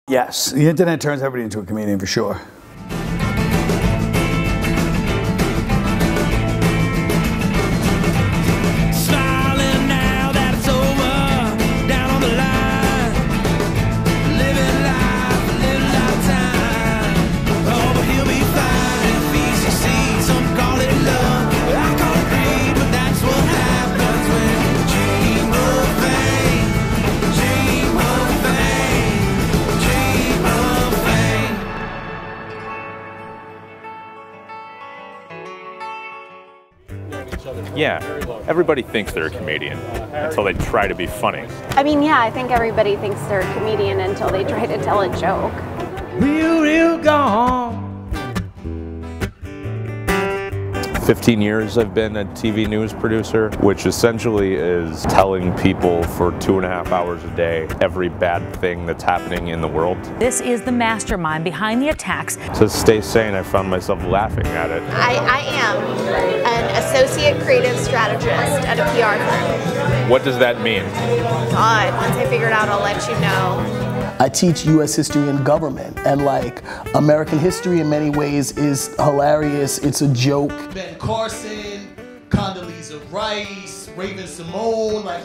Yes, the internet turns everybody into a comedian for sure. Yeah, everybody thinks they're a comedian until they try to be funny. I mean, yeah, I think everybody thinks they're a comedian until they try to tell a joke. Real gone. 15 years I've been a TV news producer, which essentially is telling people for 2.5 hours a day every bad thing that's happening in the world. This is the mastermind behind the attacks. To stay sane, I found myself laughing at it. I am an associate creative strategist at a PR firm. What does that mean? God, once I figure it out, I'll let you know. I teach U.S. history and government, and like American history in many ways is hilarious. It's a joke. Ben Carson, Condoleezza Rice, Raven Simone, like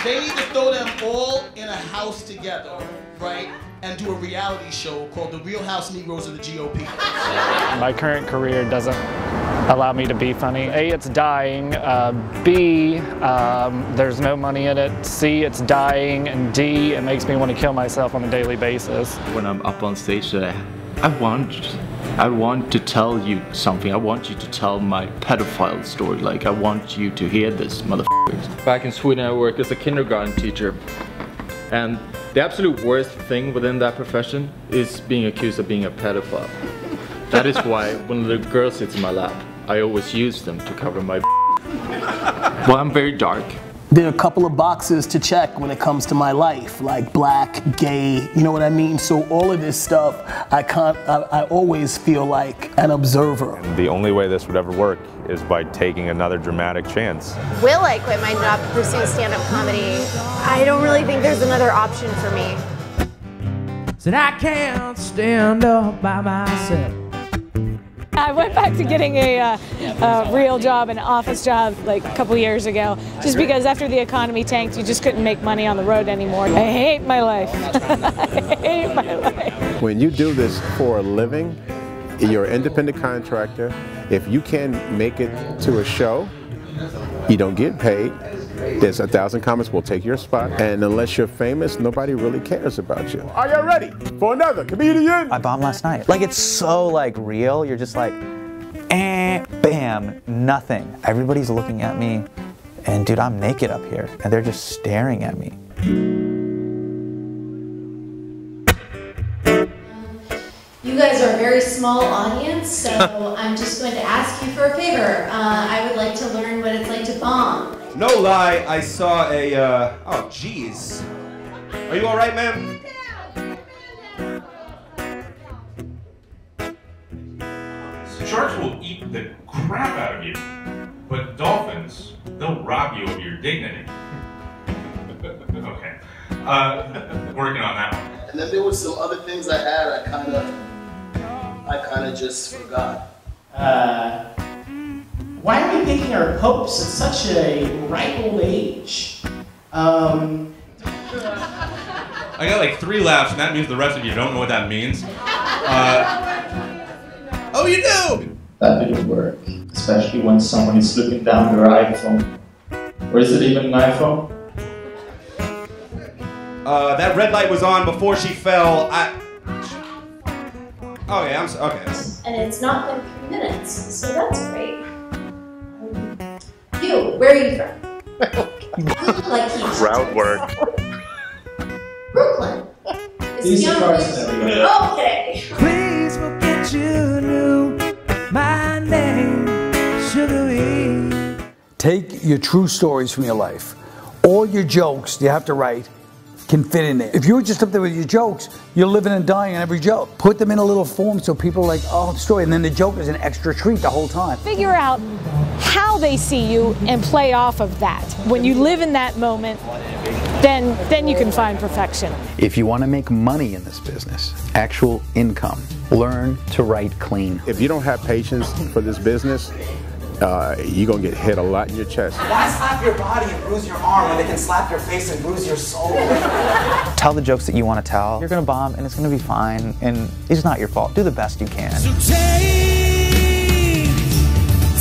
they need to throw them all in a house together, right? And do a reality show called The Real House Negroes of the GOP. My current career doesn't allow me to be funny. A, it's dying. B, there's no money in it. C, it's dying. And D, it makes me want to kill myself on a daily basis. When I'm up on stage, I want to tell you something. I want you to tell my pedophile story. Like, I want you to hear this, motherfuckers. Back in Sweden, I work as a kindergarten teacher. And the absolute worst thing within that profession is being accused of being a pedophile. That is why when the girl sits in my lap, I always use them to cover my Well, I'm very dark. There are a couple of boxes to check when it comes to my life, like black, gay, you know what I mean? So all of this stuff, I always feel like an observer. And the only way this would ever work is by taking another dramatic chance. Will I quit my job to pursue stand-up comedy? I don't really think there's another option for me. Said I can't stand up by myself. I went back to getting a real job, an office job, like a couple years ago, just because after the economy tanked, you just couldn't make money on the road anymore. I hate my life. I hate my life. When you do this for a living, you're an independent contractor. If you can make it to a show, you don't get paid. There's 1,000 comics will take your spot, and unless you're famous, nobody really cares about you. Are you ready for another comedian? I bombed last night. Like, it's so like real. You're just like, bam, nothing. Everybody's looking at me, and dude, I'm naked up here, and they're just staring at me. You guys are a very small audience, so I'm just going to ask you for a favor. I would like to learn what it's like to bomb. No lie, I saw a, oh jeez. Are you alright, ma'am? Sharks will eat the crap out of you, but dolphins, they'll rob you of your dignity. Okay, working on that one. And then there was some other things I had, I kind of just forgot. Why are we thinking our popes at such a ripe old age? I got like 3 laughs, and that means the rest of you don't know what that means. Oh, you do! That didn't work, especially when someone is looking down their iPhone. Or is it even an iPhone? That red light was on before she fell. Okay, okay. And it's not been 3 minutes, so that's great. You, where are you from? You look like you. Crowd work. Brooklyn. These are cars everywhere. Okay. Please forget you knew my name, sugary. Take your true stories from your life. All your jokes you have to write can fit in there. If you're just up there with your jokes, you're living and dying on every joke. Put them in a little form so people are like, oh, story, and then the joke is an extra treat the whole time. Figure out how they see you and play off of that. When you live in that moment, then you can find perfection. If you want to make money in this business, actual income, learn to write clean. If you don't have patience for this business, you're going to get hit a lot in your chest. Why slap your body and bruise your arm when they can slap your face and bruise your soul? Tell the jokes that you want to tell. You're going to bomb and it's going to be fine, and it's not your fault. Do the best you can. So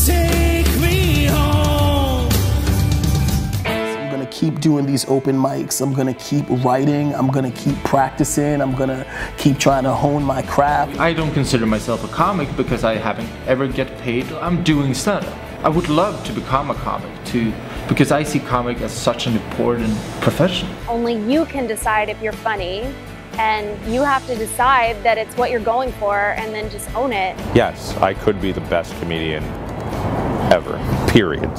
take me home. I'm gonna keep doing these open mics. I'm gonna keep writing. I'm gonna keep practicing. I'm gonna keep trying to hone my craft. I don't consider myself a comic because I haven't ever get paid. I'm doing stand-up. I would love to become a comic too, because I see comic as such an important profession. Only you can decide if you're funny, and you have to decide that it's what you're going for and then just own it. Yes, I could be the best comedian ever, period.